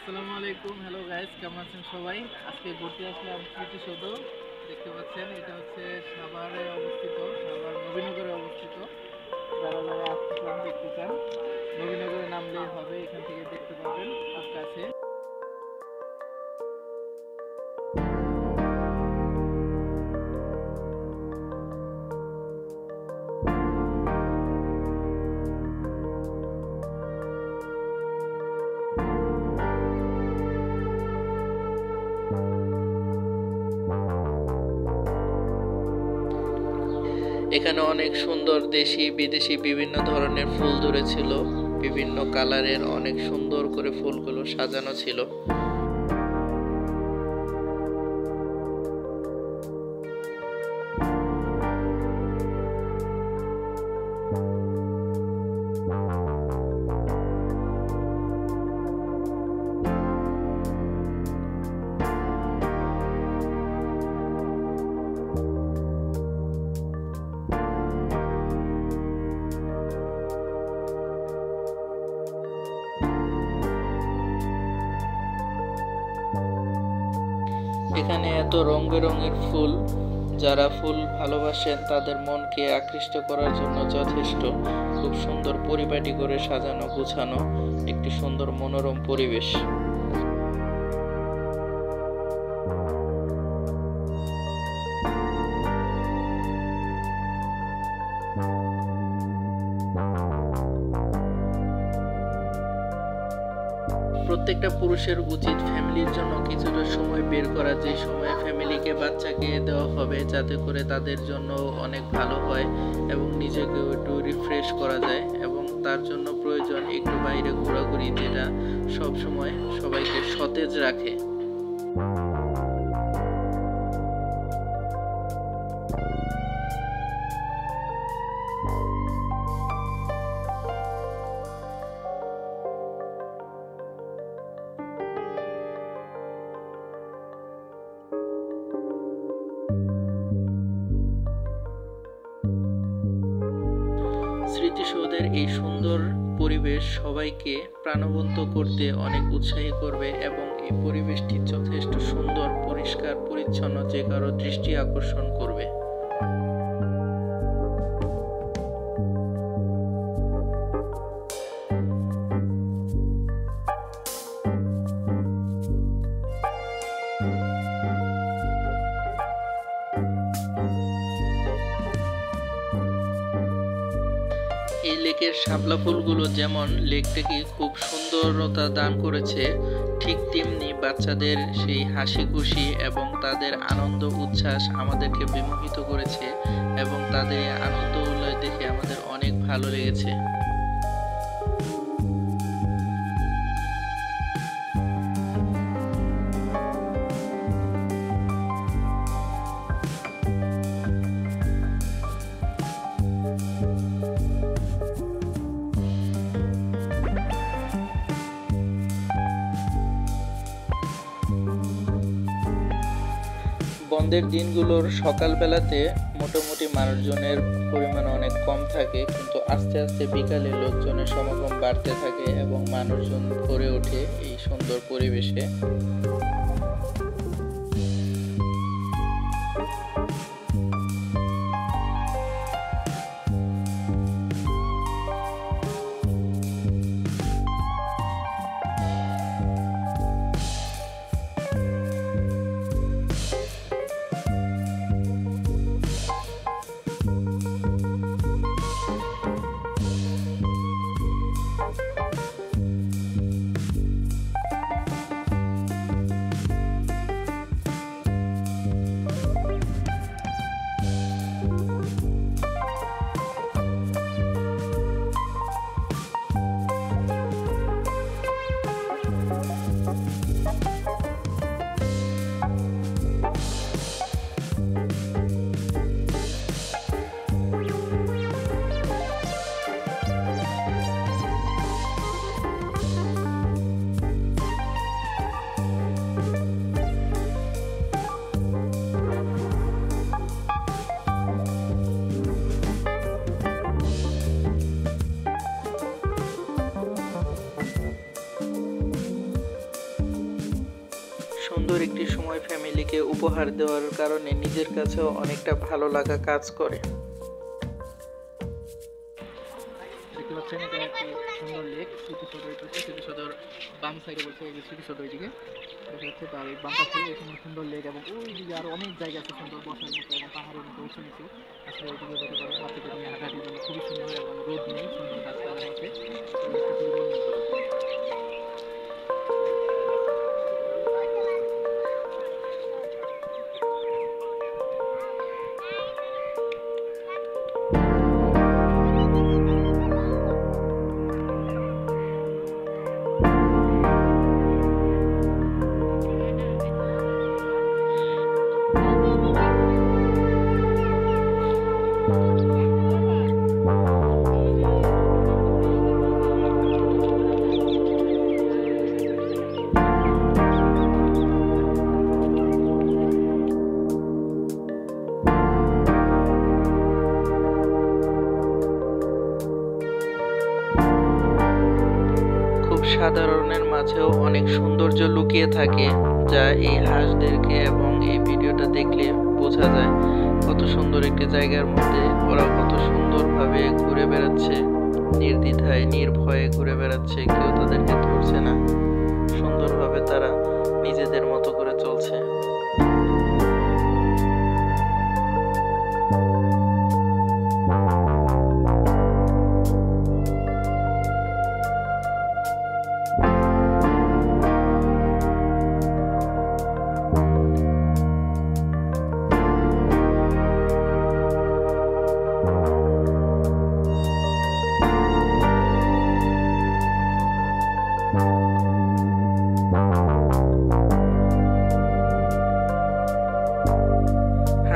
আসসালামু আলাইকুম। Hello guys, কেমন আছেন সবাই? আজকে ঘুরতে আসলাম স্মৃতিসৌধ। দেখতে পাচ্ছেন এটা হচ্ছে সাভারে অবস্থিত, সাভার নবীনগরে অবস্থিত। যারা যারা আসতে চান, দেখতে চান, নবীনগরে নামলেই হবে, এখান থেকে দেখতে পাবেন খুব কাছে। এখানে অনেক সুন্দর দেশি বিদেশি বিভিন্ন ধরনের ফুল ধরেছিল, বিভিন্ন কালারের অনেক সুন্দর করে ফুলগুলো সাজানো ছিল। এখানে এত রং বেরঙের ফুল, যারা ফুল ভালোবাসেন তাদের মনকে আকৃষ্ট করার জন্য যথেষ্ট। খুব সুন্দর পরিপাটি করে সাজানো গুছানো একটি সুন্দর মনোরম পরিবেশ। প্রত্যেকটা পুরুষের উচিত ফ্যামিলির জন্য কিছুটা সময় বের করা, যে সময় ফ্যামিলিকে বাচ্চাকে দেওয়া হবে, যাতে করে তাদের জন্য অনেক ভালো হয় এবং নিজেকে একটু রিফ্রেশ করা যায়। এবং তার জন্য প্রয়োজন একটু বাইরে ঘোরাঘুরি, যেটা সব সময় সবাইকে সতেজ রাখে। স্মৃতিসৌধের এই সুন্দর পরিবেশ সবাইকে প্রাণবন্ত করতে অনেক উৎসাহী করবে এবং এই পরিবেশটি যথেষ্ট সুন্দর, পরিষ্কার পরিচ্ছন্ন, যে কারো দৃষ্টি আকর্ষণ করবে। এই লেকের শাপলা ফুলগুলো যেমন লেকটাকে খুব সুন্দরতা দান করেছে, ঠিক তেমনি বাচ্চাদের সেই হাসি খুশি এবং তাদের আনন্দ উচ্ছ্বাস আমাদেরকে বিমোহিত করেছে এবং তাদের আনন্দ উল্লাস দেখে আমাদের অনেক ভালো লেগেছে। বন্ধের দিনগুলোর সকালবেলাতে মোটামুটি মানুষজনের পরিমাণ অনেক কম থাকে, কিন্তু আস্তে আস্তে বিকালে লোকজনের সমাগম বাড়তে থাকে এবং মানুষজন ভরে ওঠে এই সুন্দর পরিবেশে। সুন্দর একটি সময় ফ্যামিলিকে উপহার দেওয়ার কারণে নিজের কাছেও অনেকটা ভালো লাগা কাজ করে। দেখতে পাচ্ছেন এটা একটি সুন্দর লেক, স্মৃতিসৌধ। এটা হচ্ছে স্মৃতিসৌধের বাম সাইডে বলছে এই যে স্মৃতিসৌধ, ওইদিকে দেখা যাচ্ছে। তার এই বাম পাশে এখানে সুন্দর লেক এবং ওইদিকে আরো অনেক জায়গা আছে সুন্দর বসার মতো এবং পাহাড়ের মতো উঁচু নিচু। আসলে ওইদিকে যেতে পারে বাচ্চাদের নিয়ে হাঁটাহাঁটির জন্য খুবই সুন্দর এবং রোদ নেই, সুন্দর গাছপালা আছে। খুবই মনোমুগ্ধকর। খুব সাধারণের মাঝেও অনেক সৌন্দর্য লুকিয়ে থাকে, যা এই হাঁসদেরকে এবং এই ভিডিওটা দেখলে বোঝা যায়। কত সুন্দর একটি জায়গার মধ্যে ওরা কত সুন্দরভাবে ঘুরে বেড়াচ্ছে, নির্দ্বিধায় নির্ভয়ে ঘুরে বেড়াচ্ছে, কেউ তাদেরকে ধরছে না। সুন্দরভাবে তারা নিজেদের মতো করে চলছে।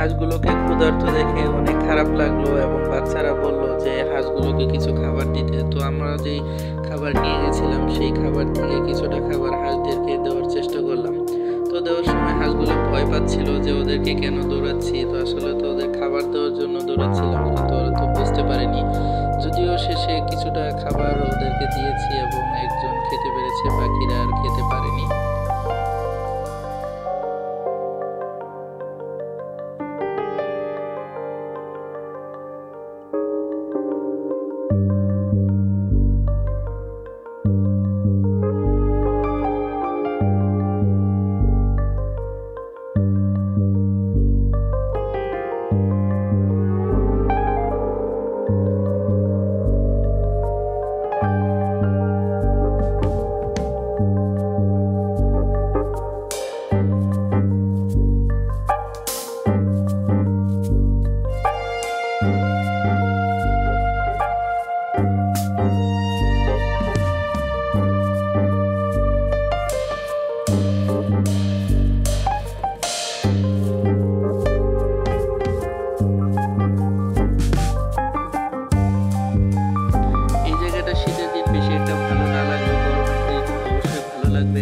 হাঁসগুলোকে ক্ষুধার্ত দেখে অনেক খারাপ লাগলো এবং বাচ্চারা বলল যে হাঁসগুলোকে কিছু খাবার দিতে। তো আমরা যেই খাবার নিয়ে গেছিলাম সেই খাবার থেকে কিছুটা খাবার হাঁসদেরকে দেওয়ার চেষ্টা করলাম। তো দেওয়ার সময় হাঁসগুলো ভয় পাচ্ছিল যে ওদেরকে কেন দৌড়াচ্ছি। তো আসলে তো ওদের খাবার দেওয়ার জন্য দৌড়াচ্ছিলাম, কিন্তু ওরা তো বুঝতে পারেনি। যদিও শেষে কিছুটা খাবার ওদেরকে দিয়েছি এবং একজন খেতে পেরেছে, বাকিরা আর খেতে পারেনি।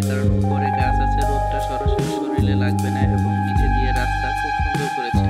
কারণ উপরে গাছ আছে, রোদটা সরাসরি শরীরে লাগবে না এবং নিচে দিয়ে রাস্তা খুব সুন্দর করেছে।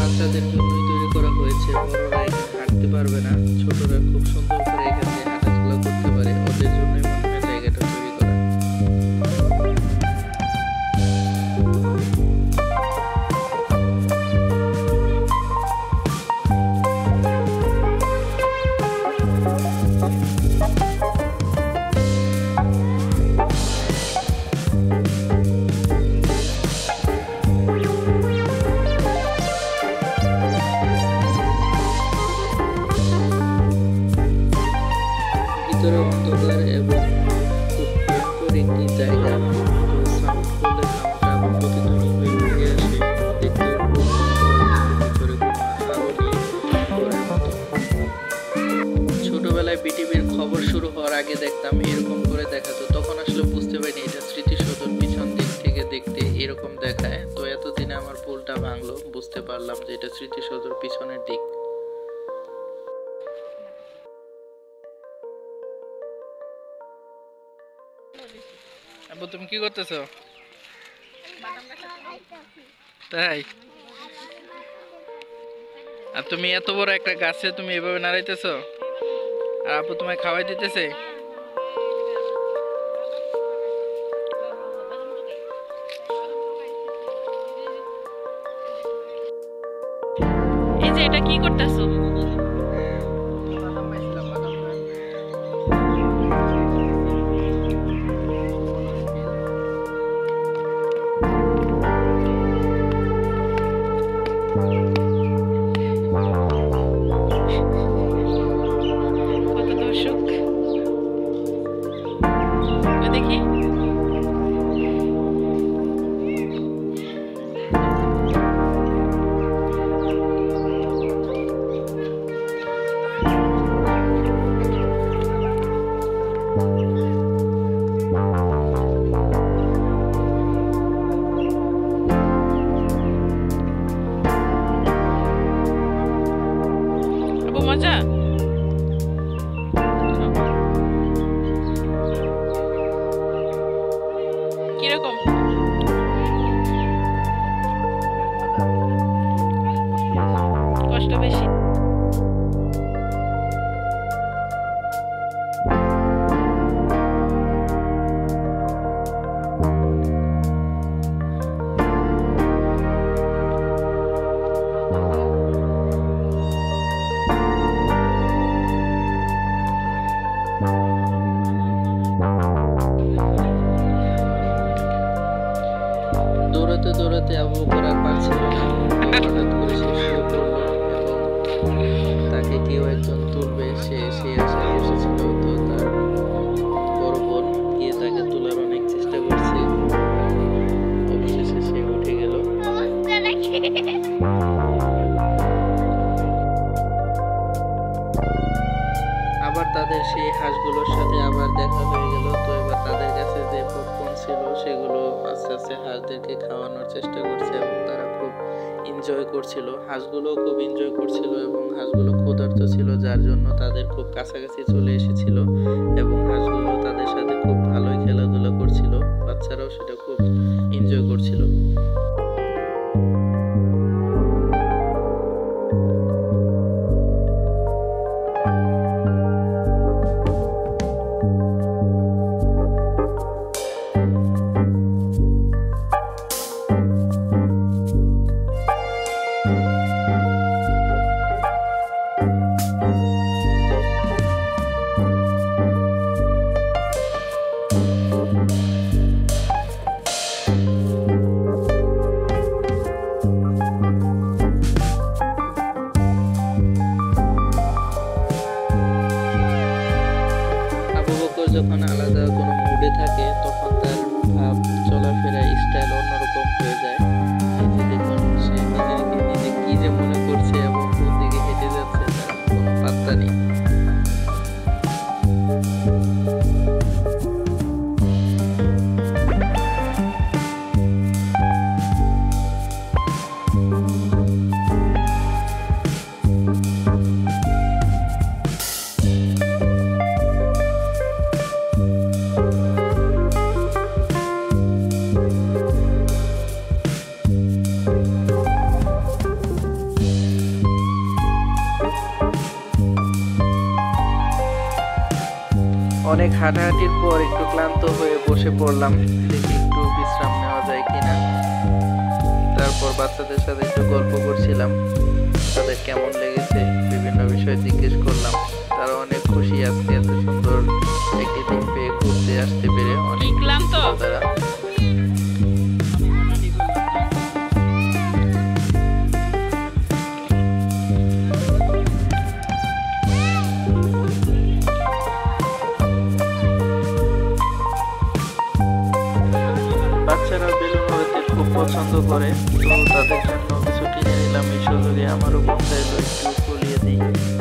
বাচ্চাদের জন্যই তৈরি করা হয়েছে, বড়রা এখানে হাঁটতে পারবে না, ছোটরা খুব সুন্দর করে এখানে হাঁটাচলা করতে পারে, ওদের জন্যই মনে হয় জায়গাটা তৈরি করা। পারলাম যে এটা স্মৃতিসৌধর পিছনের দিক। আব্বু তুমি কি করতেছো? তাই? আর তুমি এত বড় একটা গাছে তুমি এভাবে নাড়াইতেছো, আর আব্বু তোমায় খাওয়াই দিতেছে? এই যে এটা কি করতেছো? কত দর্শক ওই দেখি। আবু মজা। কিরকম? কষ্ট বেশি? দৌড়াতে দৌড়াতে আবু বকর আর পারছিল না, হঠাৎ করে সে শুয়ে পড়লো এবং তাকে কেউ একজন তুলবে সে আশায় বসেছিল। তো তার বড় বোন গিয়ে তাকে তোলার অনেক চেষ্টা করছে, অবশেষে সে উঠে গেল। আবার তাদের সেই হাঁসগুলোর সাথে আবার দেখা হয়ে গেল। তো এবার তাদের কাছে যে পপকর্ন ছিল সেগুলো আস্তে আস্তে হাঁসদেরকে খাওয়ানোর চেষ্টা করছে এবং তারা খুব এনজয় করছিল। হাঁসগুলোও খুব এনজয় করছিল এবং হাঁসগুলো ক্ষুধার্ত ছিল, যার জন্য তাদের খুব কাছাকাছি চলে এসেছিল এবং হাঁসগুলো তাদের সাথে খুব ভালোই খেলাধুলা করছিল। বাচ্চারাও সেটা খুব এনজয় করছিল। যখন আলাদা কোনো মুডে থাকে তখন তার ভাব চলাফেরা স্টাইল অন্যরকম হয়ে যায়। এই যে দেখুন সে নিজে কি যে মনে করছে এবং কোন দিকে হেঁটে যাচ্ছে তার কোনো পাত্তা নেই। অনেক হাঁটাহাঁটির পর একটু ক্লান্ত হয়ে বসে পড়লাম, দেখি একটু বিশ্রাম নেওয়া যায় কিনা। তারপর বাচ্চাদের সাথে একটু গল্প করছিলাম, তাদের কেমন লেগেছে বিভিন্ন বিষয় জিজ্ঞেস করলাম। তারা অনেক খুশি আজকে এত সুন্দর একটি দিন পেয়ে ঘুরতে আসতে পেরে, অনেক ক্লান্ত তারা। বাচ্চারা বেলুন উড়াতে খুব পছন্দ করে, তো তাদের জন্য কিছু কিনে নিলাম। এই সুযোগে আমারও মন চাইলো একটু উড়িয়ে দিই,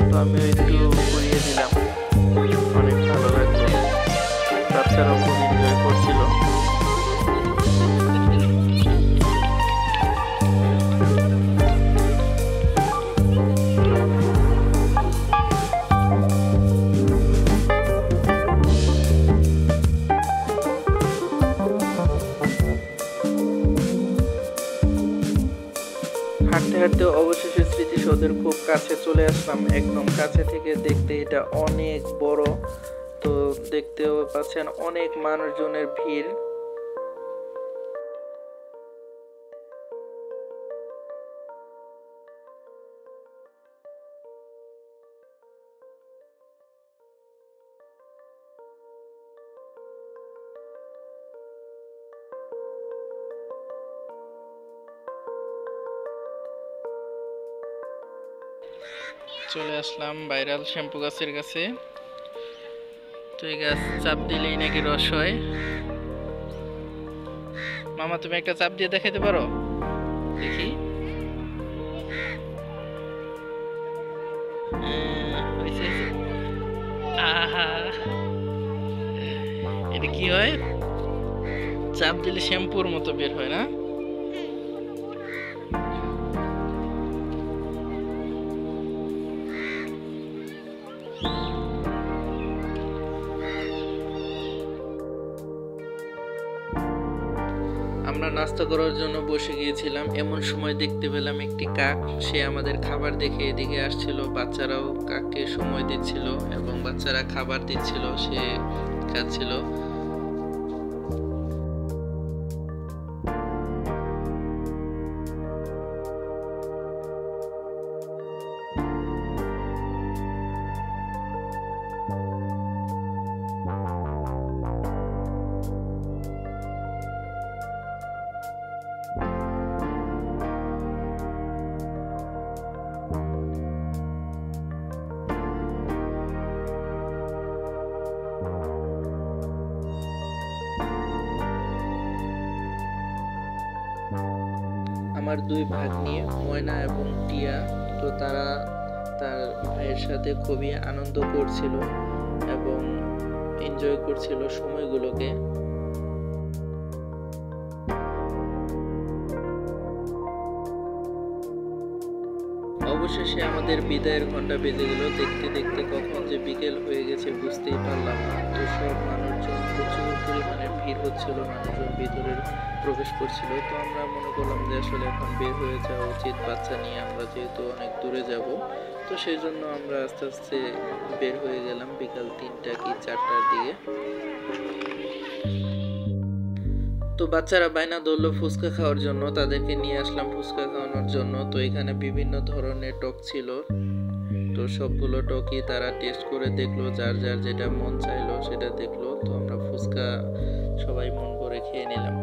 তো আমিও একটু উড়িয়ে দিলাম। অনেক ভালো লাগলো, বাচ্চারাও খুব এনজয় করছিল। ওদের খুব কাছে চলে আসলাম, একদম কাছে থেকে দেখতে এটা অনেক বড়। তো দেখতেও পাচ্ছেন অনেক মানুষজনের ভিড়। চলে আসলাম ভাইরাল শ্যাম্পু গাছের কাছে। তো এই গাছ চাপ দিলেই নাকি রস হয়। মামা তুমি একটা চাপ দিয়ে দেখাইতে পারো দেখি? হয়েছে, হয়েছে। আহা, এটা কি হয়? চাপ দিলে শ্যাম্পুর মতো বের হয় না? আমরা নাস্তা করার জন্য বসে গিয়েছিলাম, এমন সময় দেখতে পেলাম একটি কাক। সে আমাদের খাবার দেখে এদিকে আসছিল। বাচ্চারাও কাককে সময় দিচ্ছিল এবং বাচ্চারা খাবার দিচ্ছিল, সে খাচ্ছিল। আমার দুই ভাগ্নি ময়না এবং টিয়া, তো তারা তার ভাইয়ের সাথে খুবই আনন্দ করছিল এবং এনজয় করছিল সময়গুলোকে। অবশেষে আমাদের বিদায়ের ঘন্টা বেজে গেল। দেখতে দেখতে কখন যে বিকেল হয়ে গেছে বুঝতেই পারলাম না। তো সব মানুষজন, প্রচুর পরিমাণে ভিড় হচ্ছিল, মানুষজন ভিতরে প্রবেশ করছিল। তো আমরা মনে করলাম যে আসলে এখন বের হয়ে যাওয়া উচিত, বাচ্চা নিয়ে আমরা যেহেতু অনেক দূরে যাব। তো সেই জন্য আমরা আস্তে আস্তে বের হয়ে গেলাম বিকাল 3টা কি 4টার দিকে। তো বাচ্চারা বায়না ধরলো ফুচকা খাওয়ার জন্য, তাদেরকে নিয়ে আসলাম ফুচকা খাওয়ানোর জন্য। তো এখানে বিভিন্ন ধরনের টক ছিল, তো সবগুলো টকই তারা টেস্ট করে দেখলো, যার যার যেটা মন চাইলো সেটা দেখলো। তো আমরা ফুচকা সবাই মন করে খেয়ে নিলাম।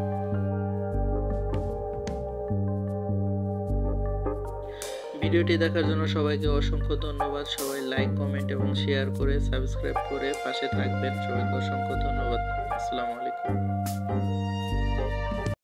ভিডিওটি দেখার জন্য সবাইকে অসংখ্য ধন্যবাদ। সবাই লাইক, কমেন্ট এবং শেয়ার করে সাবস্ক্রাইব করে পাশে থাকবেন। সবাইকে অসংখ্য ধন্যবাদ। আসসালামু আলাইকুম।